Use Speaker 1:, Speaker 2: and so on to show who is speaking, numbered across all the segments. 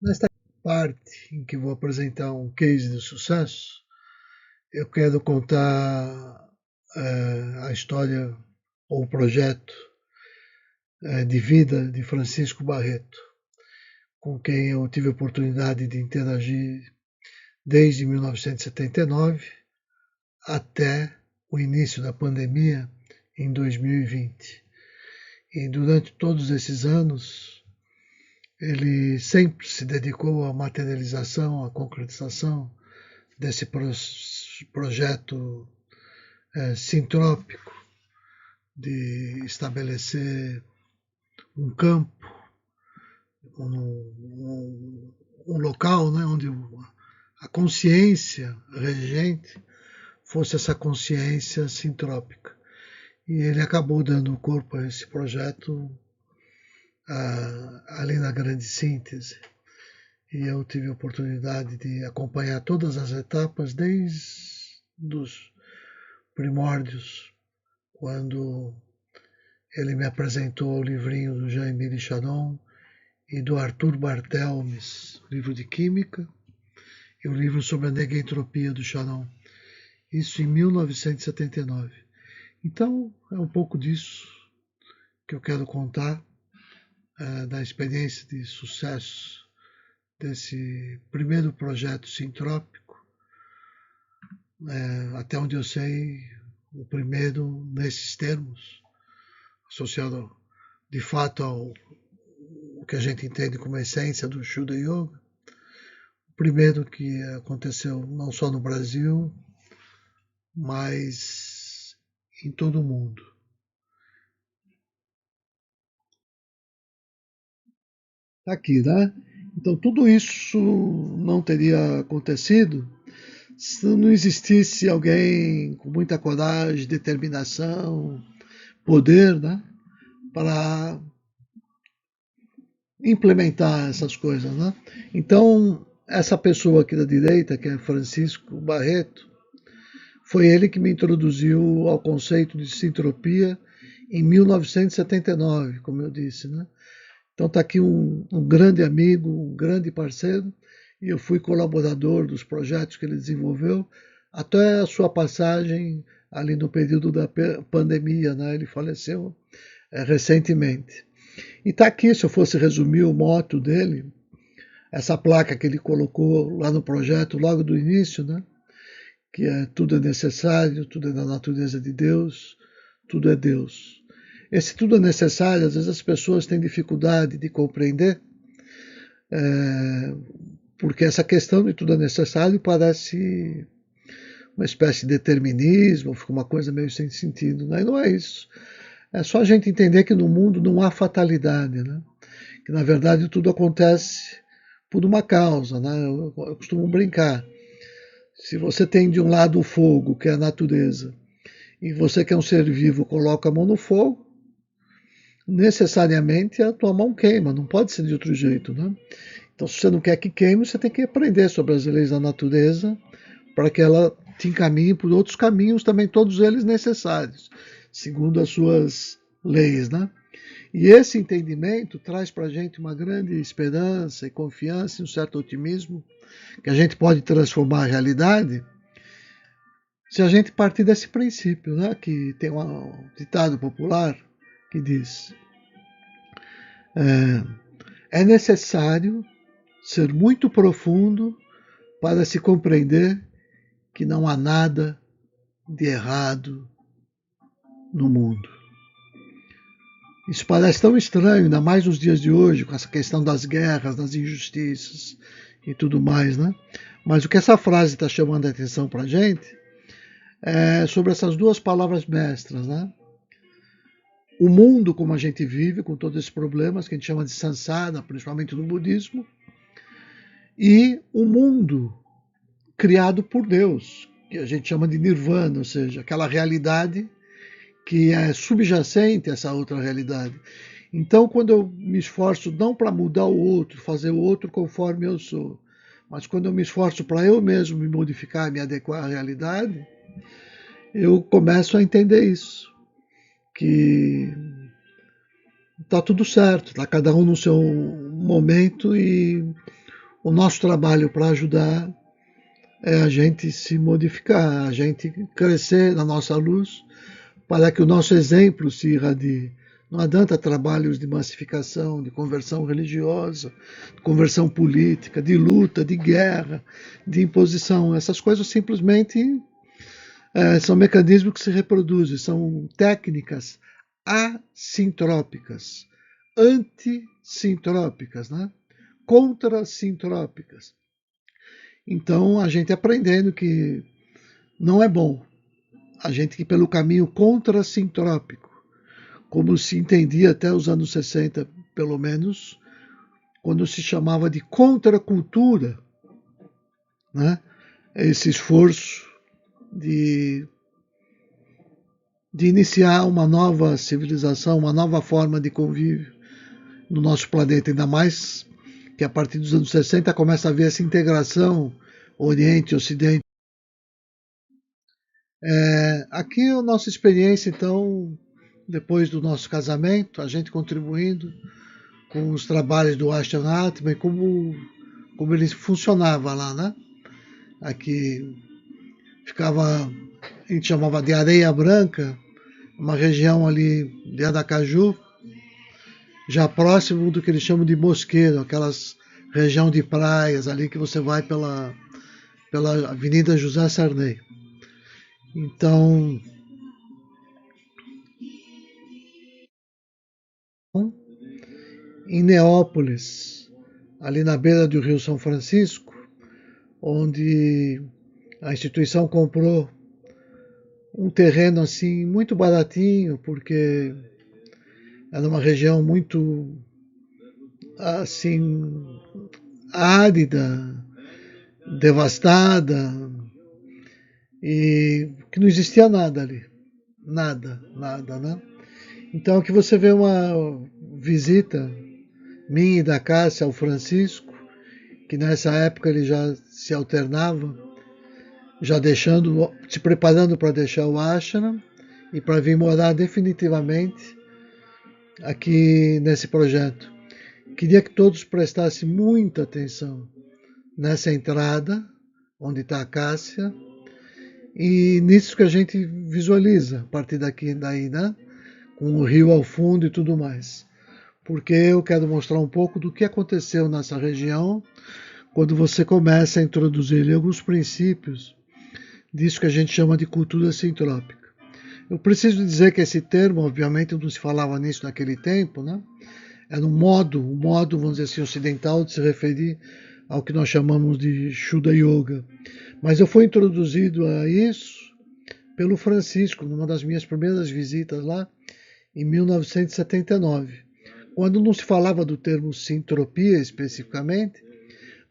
Speaker 1: Nesta parte em que vou apresentar um case de sucesso, eu quero contar a história ou o projeto de vida de Francisco Barreto, com quem eu tive a oportunidade de interagir desde 1979 até o início da pandemia em 2020. E durante todos esses anos, ele sempre se dedicou à materialização, à concretização desse projeto sintrópico de estabelecer um campo, um local, né, onde a consciência regente fosse essa consciência sintrópica. E ele acabou dando corpo a esse projeto ali na grande síntese. E eu tive a oportunidade de acompanhar todas as etapas, desde os primórdios, quando ele me apresentou o livrinho do Jean-Emile Charon e do Arthur Barthelmes, livro de Química, e o livro sobre a negentropia do Charon. Isso em 1979. Então, é um pouco disso que eu quero contar, da experiência de sucesso desse primeiro projeto sintrópico, até onde eu sei, o primeiro nesses termos, associado de fato ao que a gente entende como a essência do Shuddha Yoga, o primeiro que aconteceu não só no Brasil, mas em todo o mundo. Tá aqui, né? Então tudo isso não teria acontecido se não existisse alguém com muita coragem, determinação, poder, né, para implementar essas coisas, né? Então, essa pessoa aqui da direita, que é Francisco Barreto, foi ele que me introduziu ao conceito de sintropia em 1979, como eu disse, né? Então está aqui um grande amigo, um grande parceiro, e eu fui colaborador dos projetos que ele desenvolveu até a sua passagem ali no período da pandemia, né? Ele faleceu recentemente. E está aqui, se eu fosse resumir o moto dele, essa placa que ele colocou lá no projeto, logo do início, né? Que é tudo é necessário, tudo é da natureza de Deus, tudo é Deus. Esse tudo é necessário, às vezes as pessoas têm dificuldade de compreender, porque essa questão de tudo é necessário parece uma espécie de determinismo, fica uma coisa meio sem sentido, né? E não é isso. É só a gente entender que no mundo não há fatalidade, né? Que na verdade tudo acontece por uma causa, né? Eu costumo brincar. Se você tem de um lado o fogo, que é a natureza, e você que é um ser vivo coloca a mão no fogo, necessariamente a tua mão queima, não pode ser de outro jeito, né? Então, se você não quer que queime, você tem que aprender sobre as leis da natureza para que ela te encaminhe por outros caminhos, também todos eles necessários, segundo as suas leis, né? E esse entendimento traz para a gente uma grande esperança e confiança e um certo otimismo que a gente pode transformar a realidade se a gente partir desse princípio, né? Que tem um ditado popular que diz: é necessário ser muito profundo para se compreender que não há nada de errado no mundo. Isso parece tão estranho, ainda mais nos dias de hoje, com essa questão das guerras, das injustiças e tudo mais, né? Mas o que essa frase está chamando a atenção para a gente é sobre essas duas palavras mestras, né? O mundo como a gente vive, com todos esses problemas que a gente chama de samsara, principalmente no budismo, e o mundo criado por Deus, que a gente chama de nirvana, ou seja, aquela realidade que é subjacente a essa outra realidade. Então, quando eu me esforço não para mudar o outro, fazer o outro conforme eu sou, mas quando eu me esforço para eu mesmo me modificar, me adequar à realidade, eu começo a entender isso, que está tudo certo, está cada um no seu momento e o nosso trabalho para ajudar é a gente se modificar, a gente crescer na nossa luz, para que o nosso exemplo se irradie. Não adianta trabalhos de massificação, de conversão religiosa, de conversão política, de luta, de guerra, de imposição. Essas coisas simplesmente são mecanismos que se reproduzem, são técnicas assintrópicas, antissintrópicas, né? Contrassintrópicas. Então a gente aprendendo que não é bom a gente ir pelo caminho contrassintrópico, como se entendia até os anos 60, pelo menos, quando se chamava de contracultura, né? Esse esforço de iniciar uma nova civilização, uma nova forma de convívio no nosso planeta, ainda mais que a partir dos anos 60 começa a haver essa integração Oriente-Ocidente. Aqui a nossa experiência, então, depois do nosso casamento, a gente contribuindo com os trabalhos do Ashton Atman, como ele funcionava lá, né? Aqui ficava, a gente chamava de Areia Branca, uma região ali de Aracaju, já próximo do que eles chamam de Mosqueiro, aquelas região de praias ali que você vai pela Avenida José Sarney. Então, em Neópolis, ali na beira do Rio São Francisco, onde a instituição comprou um terreno assim muito baratinho, porque era uma região muito assim árida, devastada, e que não existia nada ali. Nada, nada, né? Então aqui você vê uma visita minha e da Cássia ao Francisco, que nessa época ele já se alternava, já deixando, se preparando para deixar o ashram e para vir morar definitivamente aqui nesse projeto. Queria que todos prestassem muita atenção nessa entrada, onde está a Cássia, e nisso que a gente visualiza, a partir daí, né? Com o rio ao fundo e tudo mais. Porque eu quero mostrar um pouco do que aconteceu nessa região quando você começa a introduzir alguns princípios disso que a gente chama de cultura sintrópica. Eu preciso dizer que esse termo, obviamente, não se falava nisso naquele tempo, né? Era um modo, vamos dizer assim, ocidental de se referir ao que nós chamamos de Shuddha Yoga. Mas eu fui introduzido a isso pelo Francisco, numa das minhas primeiras visitas lá, em 1979, quando não se falava do termo sintropia especificamente,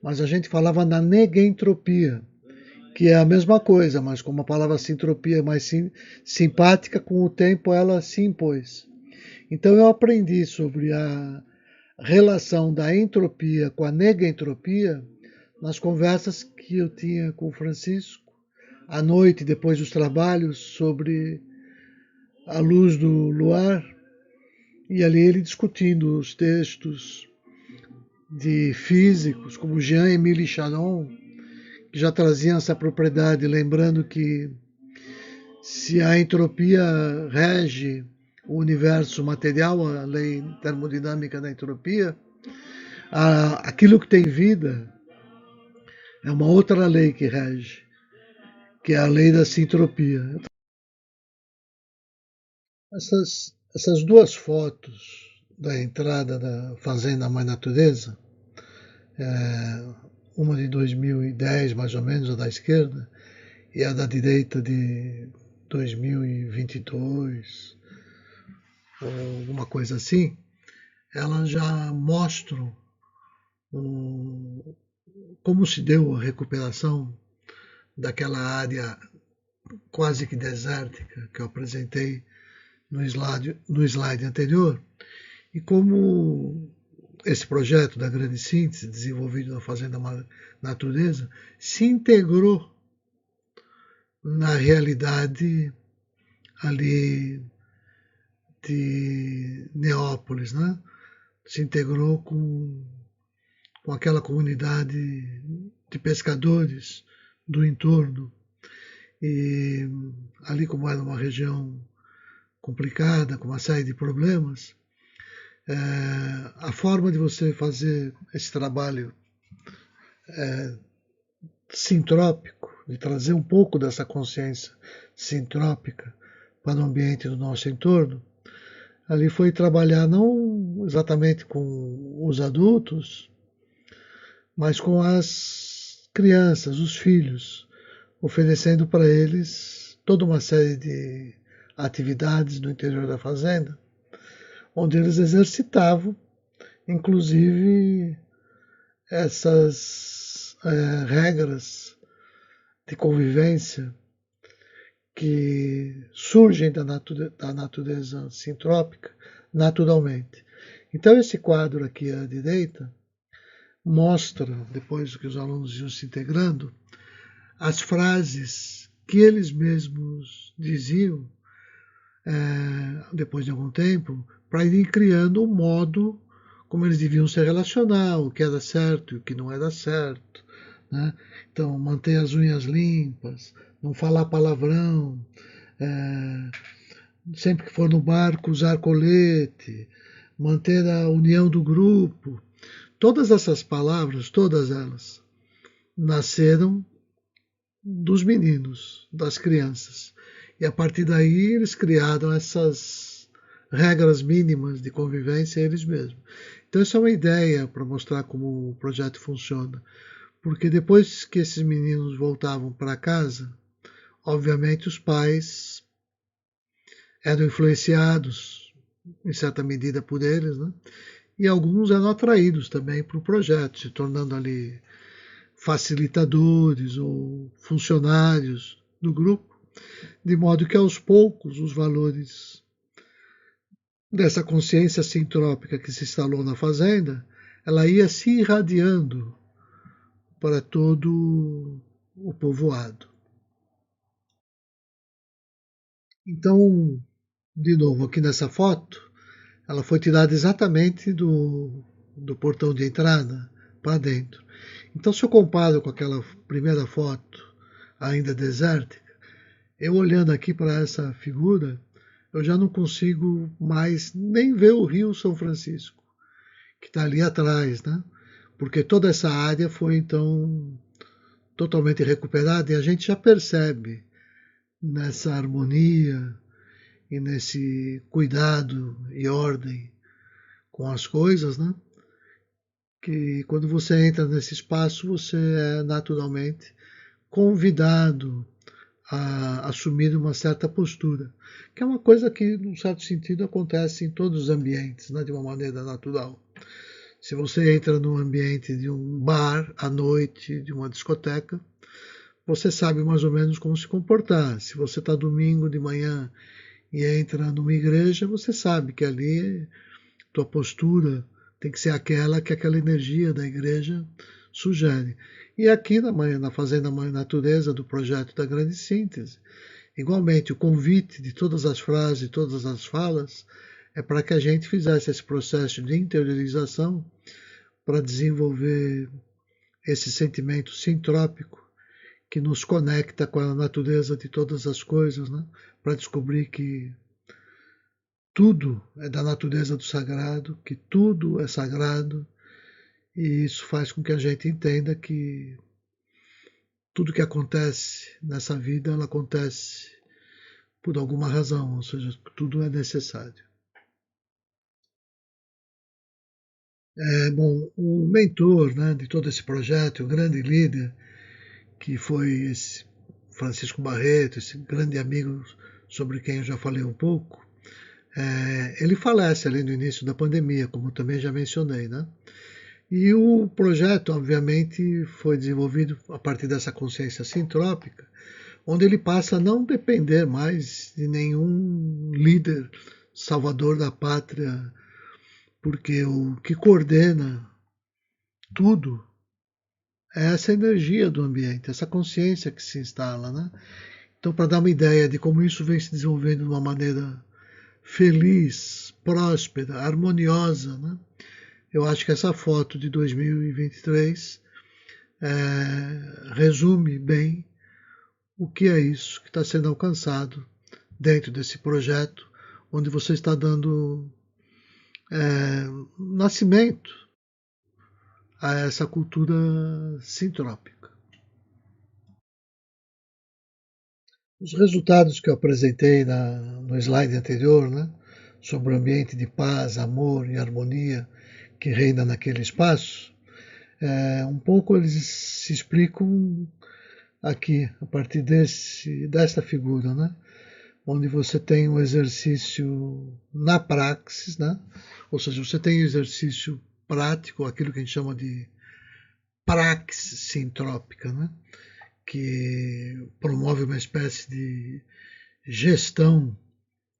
Speaker 1: mas a gente falava na negentropia, que é a mesma coisa, mas como a palavra sintropia é mais simpática, com o tempo ela se impôs. Então eu aprendi sobre a relação da entropia com a negentropia nas conversas que eu tinha com o Francisco, à noite, depois dos trabalhos, sobre a luz do luar, e ali ele discutindo os textos de físicos como Jean-Émile Charon, que já traziam essa propriedade, lembrando que se a entropia rege o universo material, a lei termodinâmica da entropia, aquilo que tem vida é uma outra lei que rege, que é a lei da sintropia. Essas duas fotos da entrada da Fazenda Mãe Natureza, uma de 2010 mais ou menos, a da esquerda, e a da direita de 2022, ou alguma coisa assim, elas já mostram como se deu a recuperação daquela área quase que desértica que eu apresentei no slide anterior, e como esse projeto da grande síntese, desenvolvido na Fazenda Natureza, se integrou na realidade ali de Neópolis, né? Se integrou com com aquela comunidade de pescadores do entorno. E ali, como era uma região complicada, com uma série de problemas, a forma de você fazer esse trabalho sintrópico, de trazer um pouco dessa consciência sintrópica para o ambiente do nosso entorno, ali foi trabalhar não exatamente com os adultos, mas com as crianças, os filhos, oferecendo para eles toda uma série de atividades no interior da fazenda, onde eles exercitavam, inclusive, essas regras de convivência que surgem da natureza sintrópica naturalmente. Então, esse quadro aqui à direita mostra, depois que os alunos iam se integrando, as frases que eles mesmos diziam depois de algum tempo, para irem criando um modo como eles deviam se relacionar, o que era certo e o que não era certo. Né? Então, manter as unhas limpas, não falar palavrão, sempre que for no barco usar colete, manter a união do grupo. Todas essas palavras, todas elas, nasceram dos meninos, das crianças. E a partir daí eles criaram essas regras mínimas de convivência eles mesmos. Então essa é uma ideia para mostrar como o projeto funciona. Porque depois que esses meninos voltavam para casa, obviamente os pais eram influenciados em certa medida por eles, né? E alguns eram atraídos também para o projeto, se tornando ali facilitadores ou funcionários do grupo, de modo que aos poucos os valores dessa consciência sintrópica que se instalou na fazenda, ela ia se irradiando para todo o povoado. Então, de novo, aqui nessa foto, ela foi tirada exatamente do portão de entrada para dentro. Então, se eu comparo com aquela primeira foto, ainda desértica, eu olhando aqui para essa figura, eu já não consigo mais nem ver o Rio São Francisco, que está ali atrás, né? Porque toda essa área foi então totalmente recuperada e a gente já percebe nessa harmonia e nesse cuidado e ordem com as coisas, né? Que quando você entra nesse espaço, você é naturalmente convidado a assumir uma certa postura, que é uma coisa que, num certo sentido, acontece em todos os ambientes, né, de uma maneira natural. Se você entra num ambiente de um bar à noite, de uma discoteca, você sabe mais ou menos como se comportar. Se você está domingo de manhã e entra numa igreja, você sabe que ali tua postura tem que ser aquela que aquela energia da igreja sugere. E aqui na Fazenda Mãe Natureza do projeto da Grande Síntese, igualmente o convite de todas as frases, todas as falas, é para que a gente fizesse esse processo de interiorização para desenvolver esse sentimento sintrópico que nos conecta com a natureza de todas as coisas, né? Para descobrir que tudo é da natureza do sagrado, que tudo é sagrado, e isso faz com que a gente entenda que tudo que acontece nessa vida, ela acontece por alguma razão, ou seja, tudo é necessário. Bom, o mentor, né, de todo esse projeto, o grande líder, que foi esse Francisco Barreto, esse grande amigo sobre quem eu já falei um pouco, ele falece ali no início da pandemia, como também já mencionei, né? E o projeto, obviamente, foi desenvolvido a partir dessa consciência sintrópica, onde ele passa a não depender mais de nenhum líder salvador da pátria, porque o que coordena tudo é essa energia do ambiente, essa consciência que se instala, né? Então, para dar uma ideia de como isso vem se desenvolvendo de uma maneira feliz, próspera, harmoniosa, né? Eu acho que essa foto de 2023 resume bem o que é isso que está sendo alcançado dentro desse projeto, onde você está dando nascimento a essa cultura sintrópica. Os resultados que eu apresentei no slide anterior, né, sobre o ambiente de paz, amor e harmonia que reina naquele espaço, um pouco eles se explicam aqui, a partir desta figura, né, onde você tem um exercício na praxis, né, ou seja, você tem exercício prático, aquilo que a gente chama de praxis sintrópica, né, que promove uma espécie de gestão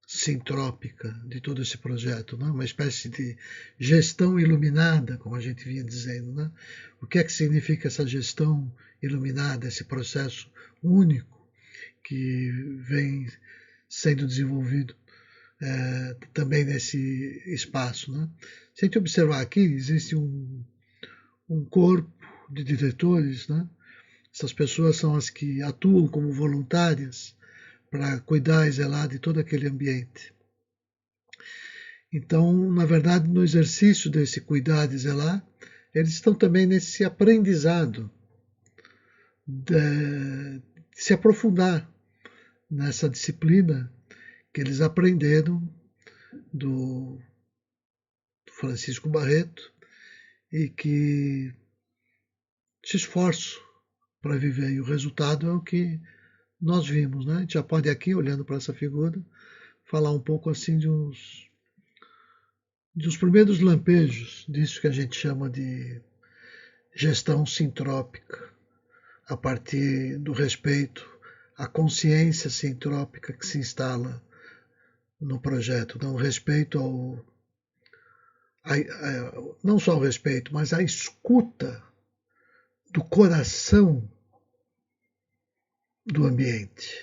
Speaker 1: sintrópica de todo esse projeto, né? Uma espécie de gestão iluminada, como a gente vinha dizendo. Né? O que é que significa essa gestão iluminada, esse processo único que vem sendo desenvolvido também nesse espaço? Né? Se a gente observar aqui, existe um corpo de diretores, né? Essas pessoas são as que atuam como voluntárias para cuidar e zelar de todo aquele ambiente. Então, na verdade, no exercício desse cuidar e zelar, eles estão também nesse aprendizado de se aprofundar nessa disciplina que eles aprenderam do Francisco Barreto e que se esforçam para viver. E o resultado é o que nós vimos. Né? A gente já pode aqui, olhando para essa figura, falar um pouco assim de os primeiros lampejos disso que a gente chama de gestão sintrópica, a partir do respeito à consciência sintrópica que se instala no projeto, não respeito não só o respeito, mas a escuta do coração do ambiente,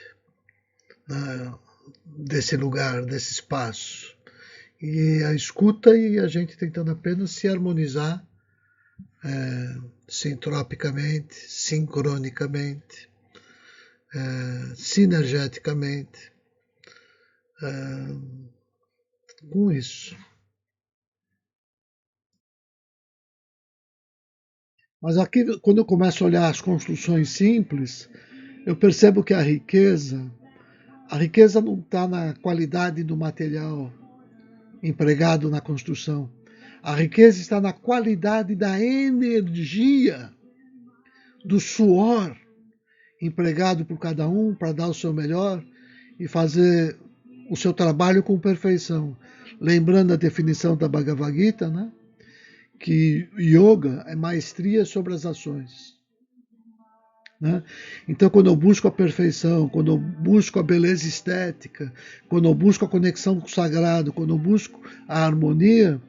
Speaker 1: né, desse lugar, desse espaço. E a escuta e a gente tentando apenas se harmonizar sintropicamente, sincronicamente, sinergeticamente com isso. Mas aqui, quando eu começo a olhar as construções simples, eu percebo que a riqueza não está na qualidade do material empregado na construção. A riqueza está na qualidade da energia, do suor empregado por cada um para dar o seu melhor e fazer o seu trabalho com perfeição. Lembrando a definição da Bhagavad Gita, né? Que yoga é maestria sobre as ações. Né? Então, quando eu busco a perfeição, quando eu busco a beleza estética, quando eu busco a conexão com o sagrado, quando eu busco a harmonia,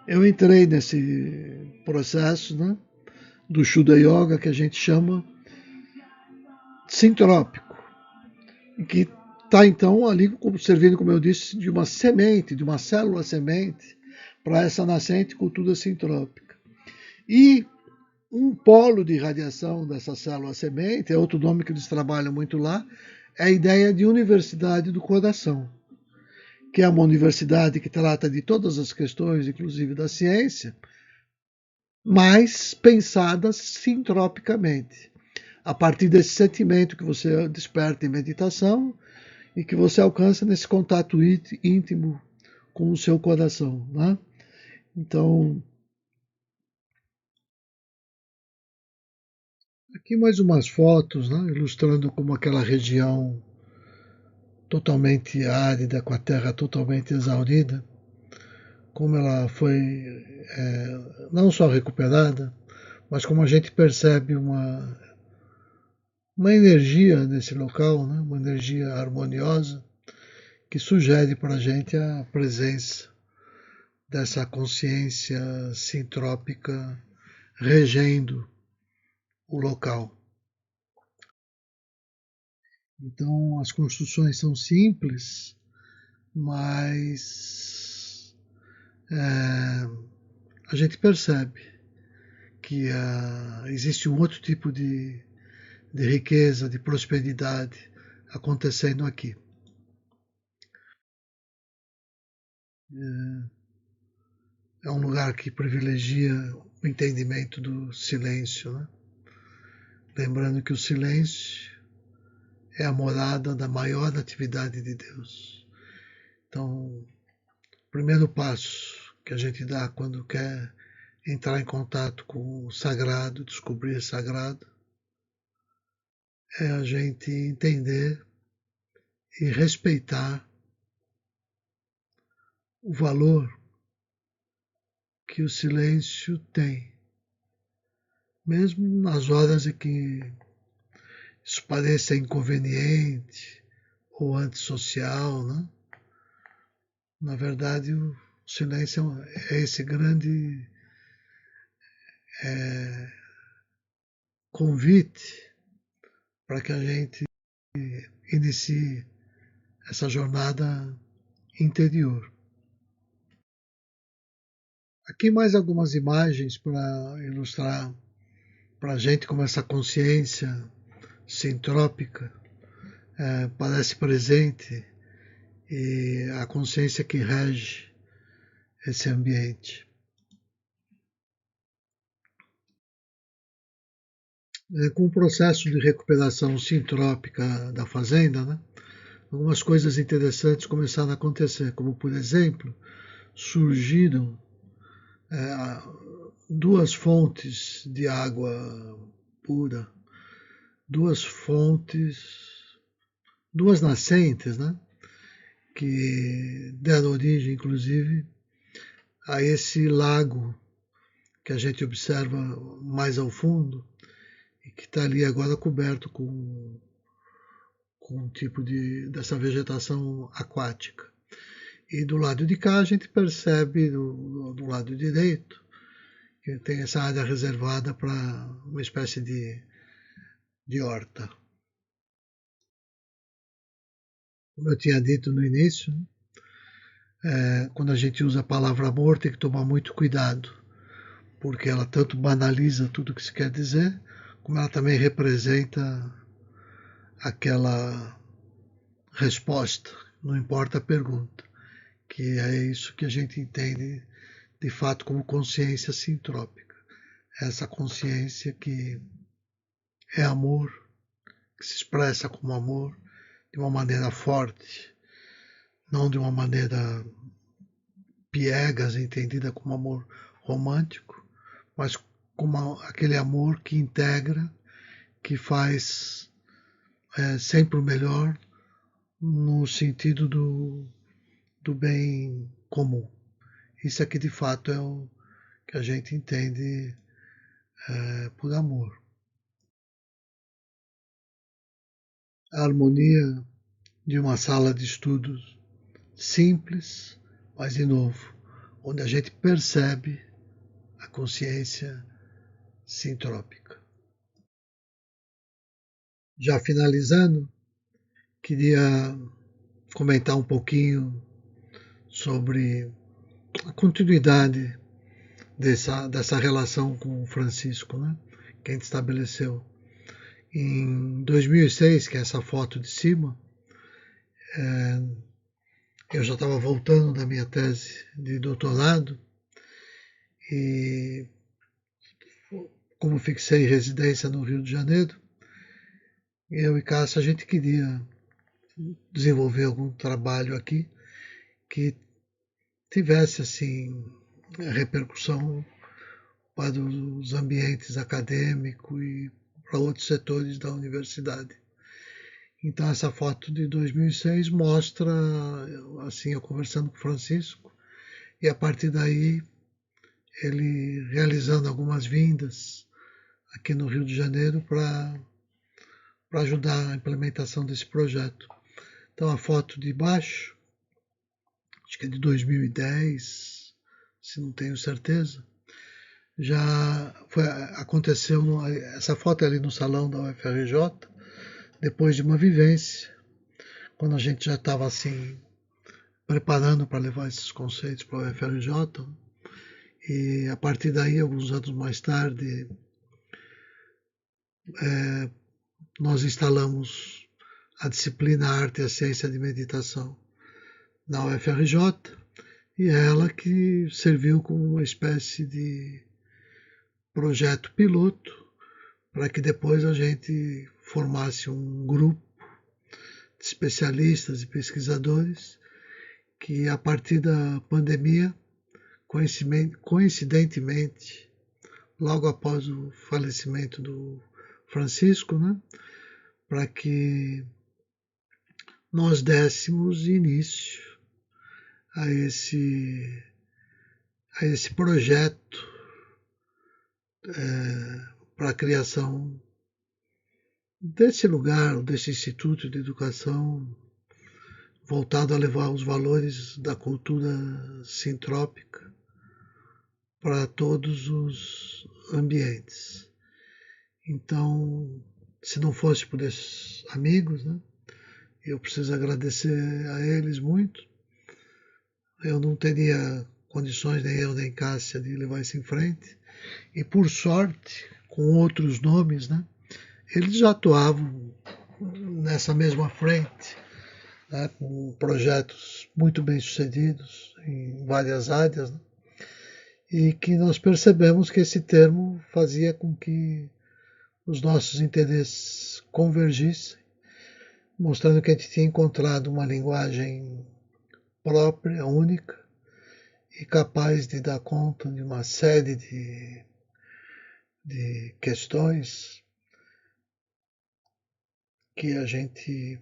Speaker 1: eu entrei nesse processo, né, do Shuddha Yoga que a gente chama sintrópico, e que está então ali servindo, como eu disse, de uma semente, de uma célula semente para essa nascente cultura sintrópica. E um polo de radiação dessa célula semente, é outro nome que eles trabalham muito lá, é a ideia de universidade do coração, que é uma universidade que trata de todas as questões, inclusive da ciência, mas pensada sintropicamente, a partir desse sentimento que você desperta em meditação e que você alcança nesse contato íntimo com o seu coração. Né? Então, aqui mais umas fotos, né, ilustrando como aquela região totalmente árida, com a terra totalmente exaurida, como ela foi não só recuperada, mas como a gente percebe uma energia nesse local, né, uma energia harmoniosa, que sugere para a gente a presença dessa consciência sintrópica regendo o local. Então, as construções são simples, mas a gente percebe que existe um outro tipo de riqueza, de prosperidade acontecendo aqui. É um lugar que privilegia o entendimento do silêncio, né? Lembrando que o silêncio é a morada da maior atividade de Deus. Então, o primeiro passo que a gente dá quando quer entrar em contato com o sagrado, descobrir o sagrado, é a gente entender e respeitar o valor que o silêncio tem, mesmo nas horas em que isso pareça inconveniente ou antissocial, né? Na verdade, o silêncio é esse grande convite para que a gente inicie essa jornada interior. Aqui mais algumas imagens para ilustrar para a gente como essa consciência sintrópica parece presente e a consciência que rege esse ambiente. Com o processo de recuperação sintrópica da fazenda, né, algumas coisas interessantes começaram a acontecer, como, por exemplo, surgiram duas fontes de água pura, duas fontes, duas nascentes, né, que deram origem, inclusive, a esse lago que a gente observa mais ao fundo e que está ali agora coberto com um tipo dessa vegetação aquática. E do lado de cá a gente percebe, do lado direito, que tem essa área reservada para uma espécie de horta. Como eu tinha dito no início, quando a gente usa a palavra amor tem que tomar muito cuidado, porque ela tanto banaliza tudo o que se quer dizer, como ela também representa aquela resposta, não importa a pergunta, que é isso que a gente entende de fato como consciência sintrópica. Essa consciência que é amor, que se expressa como amor de uma maneira forte, não de uma maneira piegas, entendida como amor romântico, mas como aquele amor que integra, que faz sempre o melhor no sentido do bem comum. Isso aqui de fato é o que a gente entende por amor. A harmonia de uma sala de estudos simples, mas de novo, onde a gente percebe a consciência sintrópica. Já finalizando, queria comentar um pouquinho sobre a continuidade dessa relação com o Francisco, né, que a gente estabeleceu. Em 2006, que é essa foto de cima, eu já estava voltando da minha tese de doutorado e, como fixei residência no Rio de Janeiro, eu e Cássia, a gente queria desenvolver algum trabalho aqui que tivesse assim repercussão para os ambientes acadêmicos e para outros setores da universidade. Então essa foto de 2006 mostra assim eu conversando com o Francisco e a partir daí ele realizando algumas vindas aqui no Rio de Janeiro para ajudar a implementação desse projeto. Então a foto de baixo, acho que é de 2010, se não tenho certeza, aconteceu essa foto é ali no salão da UFRJ, depois de uma vivência, quando a gente já estava assim preparando para levar esses conceitos para a UFRJ, E a partir daí, alguns anos mais tarde, nós instalamos a disciplina Arte e a Ciência de Meditação na UFRJ, e é ela que serviu como uma espécie de projeto piloto para que depois a gente formasse um grupo de especialistas e pesquisadores que, a partir da pandemia, coincidentemente, logo após o falecimento do Francisco, né, para que nós dessemos início a esse projeto para a criação desse lugar, desse Instituto de Educação voltado a levar os valores da cultura sintrópica para todos os ambientes. Então, se não fosse por esses amigos, né, eu preciso agradecer a eles muito. Eu não teria condições, nem eu nem Cássia, de levar isso em frente. E, por sorte, com outros nomes, né, eles já atuavam nessa mesma frente, né, com projetos muito bem sucedidos em várias áreas, né, e que nós percebemos que esse termo fazia com que os nossos interesses convergissem, mostrando que a gente tinha encontrado uma linguagem própria, única, e capaz de dar conta de uma série de questões que a gente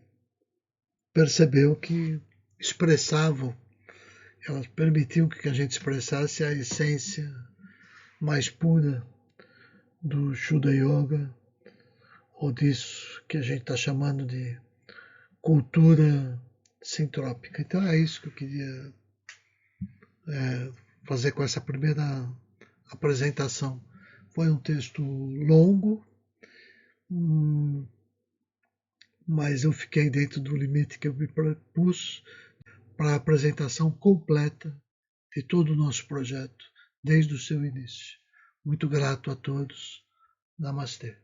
Speaker 1: percebeu que expressavam, elas permitiam que a gente expressasse a essência mais pura do Shuddha Yoga, ou disso que a gente está chamando de cultura sintrópica. Então é isso que eu queria fazer com essa primeira apresentação. Foi um texto longo, mas eu fiquei dentro do limite que eu me propus para a apresentação completa de todo o nosso projeto, desde o seu início. Muito grato a todos. Namastê.